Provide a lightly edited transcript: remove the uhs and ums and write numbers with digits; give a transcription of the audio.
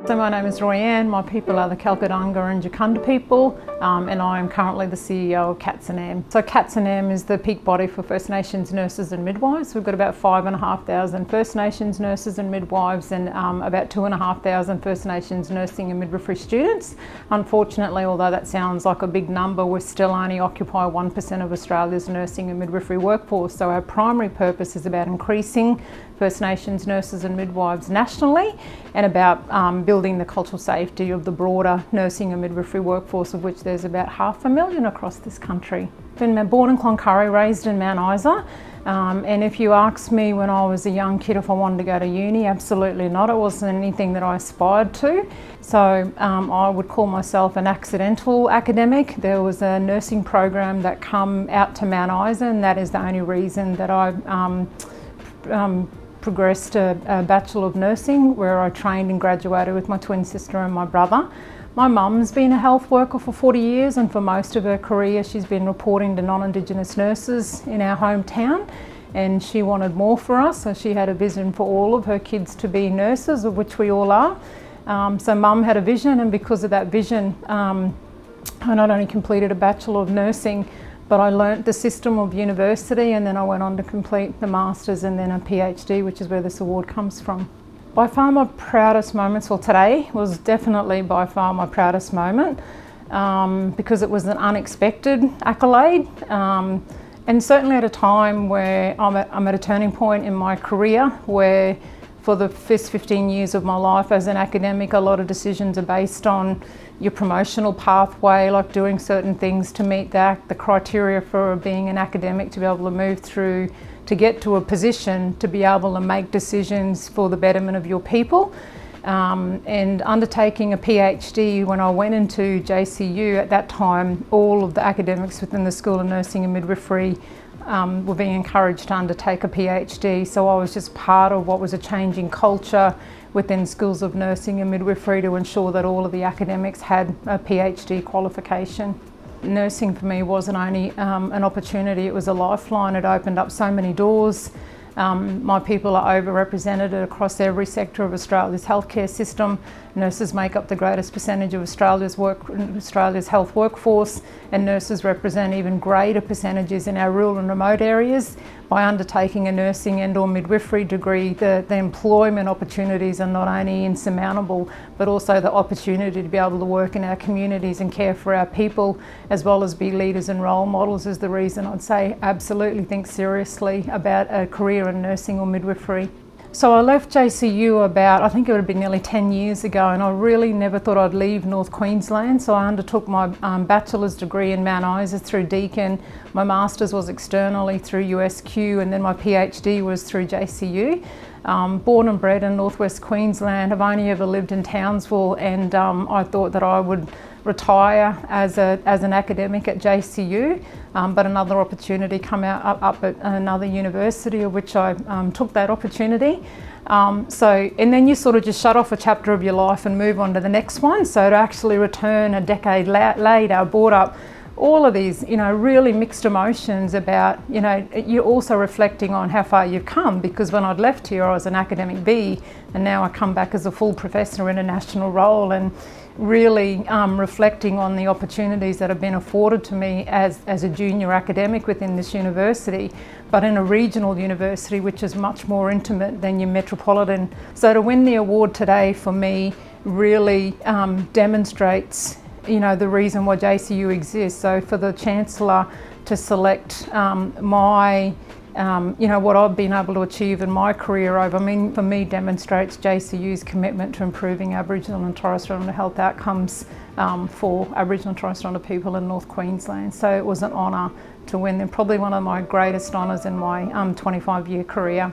So my name is Roianne, my people are the Kalkadunga and Jukunda people, and I am currently the CEO of KATS&M. So KATS&M is the peak body for First Nations nurses and midwives. We've got about 5,500 First Nations nurses and midwives and about 2,500 First Nations nursing and midwifery students. Unfortunately, although that sounds like a big number, we still only occupy 1% of Australia's nursing and midwifery workforce. So our primary purpose is about increasing First Nations nurses and midwives nationally and about building the cultural safety of the broader nursing and midwifery workforce, of which there's about 500,000 across this country. I've been born in Cloncurry, raised in Mount Isa, and if you asked me when I was a young kid if I wanted to go to uni, absolutely not. It wasn't anything that I aspired to. So I would call myself an accidental academic. There was a nursing program that come out to Mount Isa, and that is the only reason that I progressed a Bachelor of Nursing, where I trained and graduated with my twin sister and my brother. My mum's been a health worker for 40 years, and for most of her career she's been reporting to non-Indigenous nurses in our hometown, and she wanted more for us, so she had a vision for all of her kids to be nurses, of which we all are. So mum had a vision, and because of that vision I not only completed a Bachelor of Nursing, but I learnt the system of university, and then I went on to complete the Masters and then a PhD, which is where this award comes from. By far my proudest moments, well, today was definitely by far my proudest moment because it was an unexpected accolade, and certainly at a time where I'm at a turning point in my career where for the first 15 years of my life as an academic, a lot of decisions are based on your promotional pathway, like doing certain things to meet the criteria for being an academic, to be able to move through, to get to a position, to be able to make decisions for the betterment of your people. And undertaking a PhD, when I went into JCU at that time, all of the academics within the School of Nursing and Midwifery were being encouraged to undertake a PhD, so I was just part of what was a changing culture within schools of nursing and midwifery to ensure that all of the academics had a PhD qualification. Nursing for me wasn't only an opportunity, it was a lifeline. It opened up so many doors. My people are overrepresented across every sector of Australia's healthcare system. Nurses make up the greatest percentage of Australia's health workforce, and nurses represent even greater percentages in our rural and remote areas. By undertaking a nursing and/or midwifery degree, the employment opportunities are not only insurmountable, but also the opportunity to be able to work in our communities and care for our people, as well as be leaders and role models, is the reason I'd say absolutely think seriously about a career in nursing or midwifery. So I left JCU about, I think it would have been nearly 10 years ago, and I really never thought I'd leave North Queensland. So I undertook my bachelor's degree in Mount Isa through Deakin. My master's was externally through USQ, and then my PhD was through JCU. Born and bred in northwest Queensland, I've only ever lived in Townsville, and I thought that I would retire as an academic at JCU, but another opportunity come out up at another university, of which I took that opportunity. And then you sort of just shut off a chapter of your life and move on to the next one. So to actually return a decade later, I brought up all of these, really mixed emotions about, you're also reflecting on how far you've come, because when I'd left here, I was an academic B, and now I come back as a full professor in a national role, and really reflecting on the opportunities that have been afforded to me as a junior academic within this university, but in a regional university which is much more intimate than your metropolitan. So to win the award today for me really demonstrates the reason why JCU exists. So for the Chancellor to select what I've been able to achieve in my career for me demonstrates JCU's commitment to improving Aboriginal and Torres Strait Islander health outcomes for Aboriginal and Torres Strait Islander people in North Queensland. So it was an honour to win, and probably one of my greatest honours in my 25-year career.